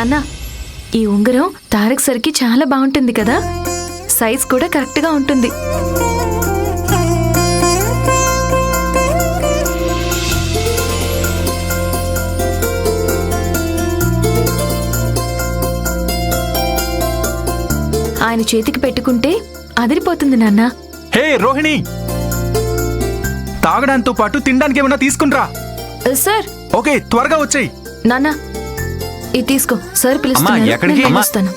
నాన్న, ఈ ఉంగరం తారక్ సర్కి చాలా బాగుంటుంది కదా, సైజ్ కూడా కరెక్ట్గా ఉంటుంది. ఆయన చేతికి పెట్టుకుంటే అదిరిపోతుంది నాన్న. హే రోహిణి, తాగడంతో పాటు తినడానికి ఏమన్నా తీసుకునిరా. సార్. ఓకే, త్వరగా వచ్చేయి. నాన్న, ఇది తీసుకో, సార్ పిలుస్తున్నారు, నేను వస్తాను.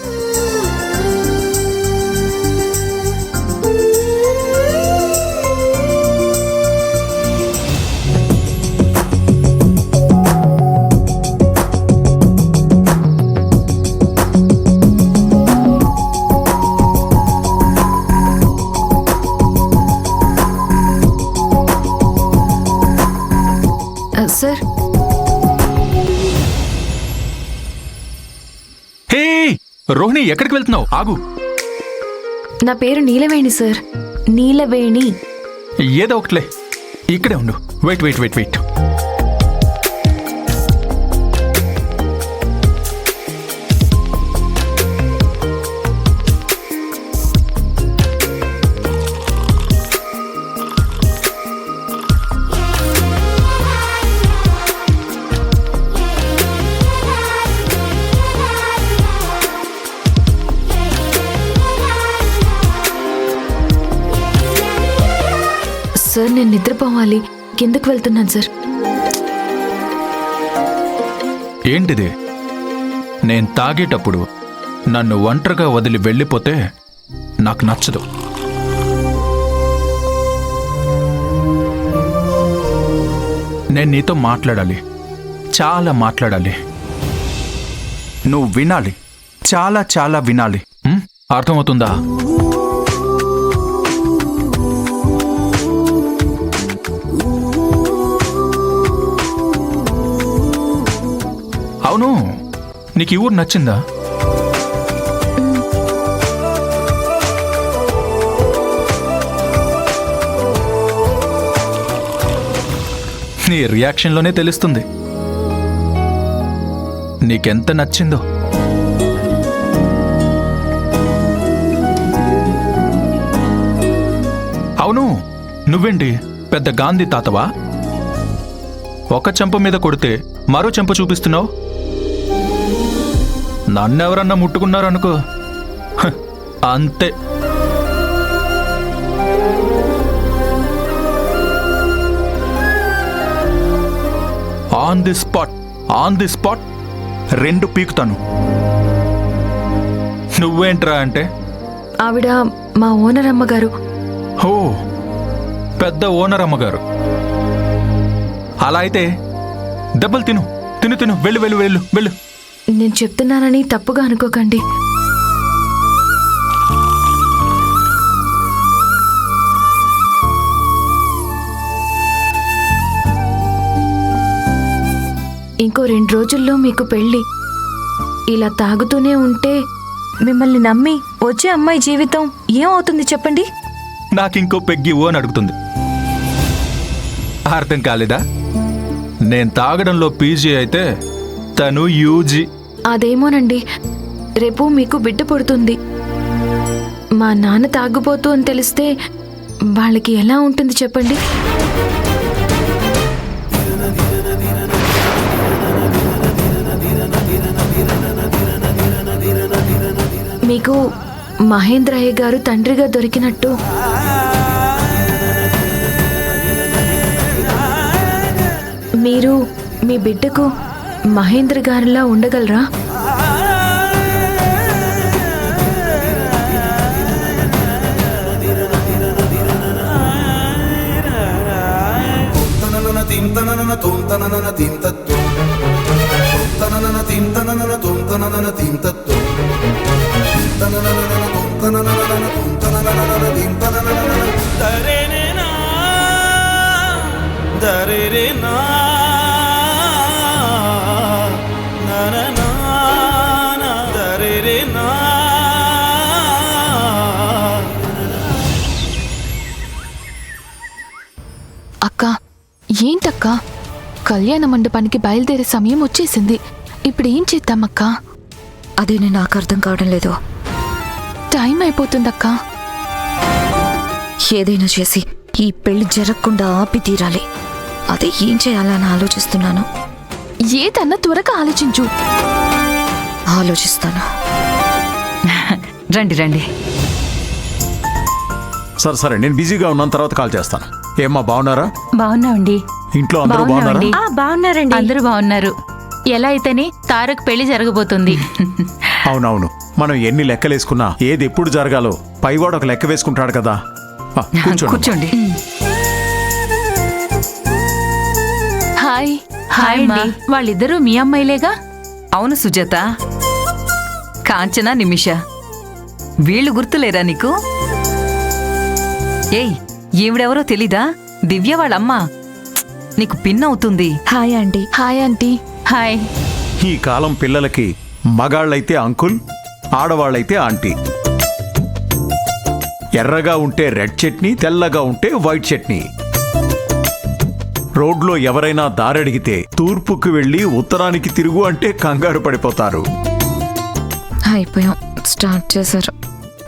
సార్. హే రోహిణి, ఎక్కడికి వెళ్తున్నావు? ఆగు. నా పేరు నీలవేణి సార్, నీలవేణి. ఏదో ఒకట్లే, ఇక్కడే ఉండు. Wait wait wait wait. Sir, నేను నిద్రపోవాలి, కిందకు వెళ్తున్నాను సార్. ఏంటిది? నేను తాగేటప్పుడు నన్ను ఒంటరిగా వదిలి వెళ్ళిపోతే నాకు నచ్చదు. నేను నీతో మాట్లాడాలి, చాలా మాట్లాడాలి. నువ్వు వినాలి, చాలా చాలా వినాలి. అర్థమవుతుందా? అవును, నీకు ఈ ఊరు నచ్చిందా? నీ రియాక్షన్లోనే తెలుస్తుంది నీకెంత నచ్చిందో. అవును, నువ్వేంటి పెద్ద గాంధీ తాతవా? ఒక చెంప మీద కొడితే మరో చెంప చూపిస్తున్నావు. నన్నెవరన్నా ముట్టుకున్నారనుకో, అంతే. On the spot 2 పీకుతాను. నువ్వేంట్రా అంటే? ఆవిడ మా ఓనర్ అమ్మగారు. ఓ, పెద్ద ఓనర్ అమ్మగారు. అలా అయితే దెబ్బలు తిను తిను తిను. వెళ్ళు వెళ్ళు వెళ్ళు వెళ్ళు. నేను చెప్తున్నానని తప్పుగా అనుకోకండి. ఇంకో 2 రోజుల్లో మీకు పెళ్ళి. ఇలా తాగుతూనే ఉంటే మిమ్మల్ని నమ్మి వచ్చే అమ్మాయి జీవితం ఏమవుతుంది చెప్పండి? నాకింకో పెగ్గి ఓ అని అడుగుతుంది. అర్థం కాలేదా? నేను తాగడంలో పీజీ అయితే తను యూజీ. అదేమోనండి, రేపు మీకు బిడ్డ పుడుతుంది. మా నాన్న తాగుబోతూ అని తెలిస్తే వాళ్ళకి ఎలా ఉంటుంది చెప్పండి? మీకు మహేంద్రయ్య గారు తండ్రిగా దొరికినట్టు మీరు మీ బిడ్డకు మహేంద్ర గారిలా ఉండగలరా? అక్కా, ఏంటక్కా, కళ్యాణ మండపానికి బయలుదేరే సమయం వచ్చేసింది. ఇప్పుడు ఏం చేద్దామక్కా? అదే నాకు అర్థం కావడం లేదు. టైం అయిపోతుందక్కా. ఏదైనా చేసి ఈ పెళ్లి జరగకుండా ఆపి తీరాలి. అదే ఏం చేయాలని ఆలోచిస్తున్నాను. ఏదన్నా త్వరగా ఆలోచించు. ఆలోచిస్తాను. రండి రండి. సరే సరే, నేను బిజీగా ఉన్నాను, తర్వాత కాల్ చేస్తాను. ఏమ్మా, బాగున్నారా? బాగున్నామండి. ఇంట్లో అందరూ బాగున్నారా? బాగున్నారండి. అందరూ బాగున్నారు. ఎలా అయితేనే తారక్ పెళ్లి జరగబోతుంది. అవునవును, మనం ఎన్ని లెక్కలేసుకున్నా ఏది ఎప్పుడు జరగాలో పైవాడు ఒక లెక్క వేసుకుంటాడు కదా. కూర్చోండి. కూర్చోండి. హాయ్. హాయ్ అండి. వాళ్ళిద్దరూ మీ అమ్మాయిలేగా? అవును సుజాత, కాంచన, నిమిష. వీళ్ళు గుర్తులేరా నీకు? ఏయ్, ఈవిడెవరో తెలీదా? దివ్య వాళ్ళమ్మ. నీకు పిన్నవుతుంది. Hi aunty. Hi aunty. Hi. ఈ కాలం పిల్లలకి మగాళ్ళైతే అంకుల్, ఆడవాళ్ళైతే ఆంటీ. ఎర్రగా ఉంటే రెడ్ చట్నీ, తెల్లగా ఉంటే వైట్ చట్నీ. రోడ్లో ఎవరైనా దారడిగితే తూర్పుకు వెళ్ళి ఉత్తరానికి తిరుగు అంటే కంగారు పడిపోతారు. అయిపోయాం. స్టార్ట్ చేశారు.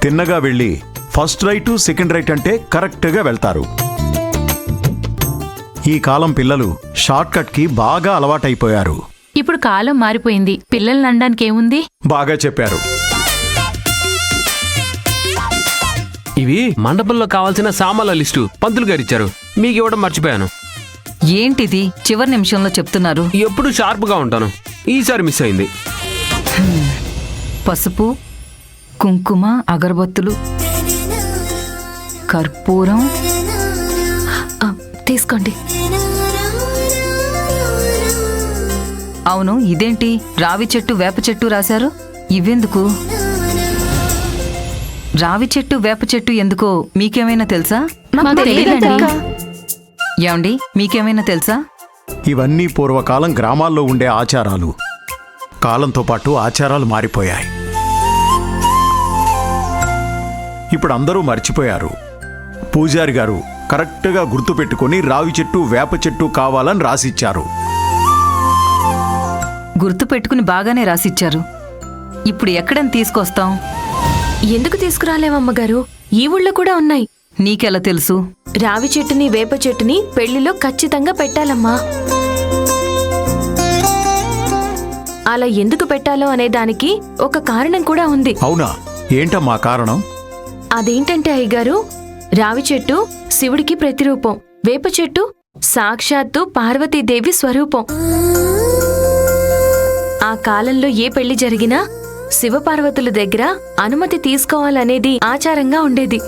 తిన్నగా వెళ్ళి ఫస్ట్ రైట్ సెకండ్ రైట్ అంటే కరెక్ట్గా వెళ్తారు. ఈ కాలం పిల్లలు షార్ట్ కట్ కి బాగా అలవాటైపోయారు. ఇప్పుడు కాలం మారిపోయింది. పిల్లల్ని అనడానికి ఏముంది? బాగా చెప్పారు. ఇవి మండపంలో కావాల్సిన సామాన్ల లిస్టు పంతులు గారు ఇచ్చారు, మీకు ఇవ్వడం మర్చిపోయాను. ఏంటిది చివరి నిమిషంలో చెప్తున్నారు? ఎప్పుడు షార్ప్గా ఉంటాను, ఈసారి మిస్ అయింది. పసుపు, కుంకుమ, అగరబత్తులు, కర్పూరం. తీసుకోండి. అవును, ఇదేంటి రావి చెట్టు, వేప చెట్టు రాశారు? ఇవెందుకు? రావి చెట్టు, వేప చెట్టు ఎందుకో మీకేమైనా తెలుసా? మాకు తెలియదండి. ఏమండి, మీకేమైనా తెలుసా? ఇవన్నీ పూర్వకాలం గ్రామాల్లో ఉండే ఆచారాలు. కాలంతో పాటు ఆచారాలు మారిపోయాయి. ఇప్పుడు అందరూ మర్చిపోయారు. పూజారి గారు కరెక్ట్గా గుర్తుపెట్టుకుని రావి చెట్టు, వేప చెట్టు కావాలని రాసిచ్చారు. గుర్తు పెట్టుకుని బాగానే రాసిచ్చారు. ఇప్పుడు ఎక్కడని తీసుకొస్తాం? ఎందుకు తీసుకురాలేమమ్మగారు? ఈ ఊళ్ళో కూడా ఉన్నాయి. నీకెలా తెలుసు? రావి చెట్టుని, వేప చెట్టుని పెళ్లిలో ఖచ్చితంగా పెట్టాలమ్మా. అలా ఎందుకు పెట్టాలో అనే దానికి ఒక కారణం కూడా ఉంది. అవునా? ఏంటమ్మా కారణం? అదేంటంటే అయ్యగారు, రావి చెట్టు శివుడికి ప్రతిరూపం, వేప చెట్టు సాక్షాత్తు పార్వతీదేవి స్వరూపం. ఆ కాలంలో ఏ పెళ్లి జరిగినా శివపార్వతుల దగ్గర అనుమతి తీసుకోవాలనేది ఆచారంగా ఉండేది.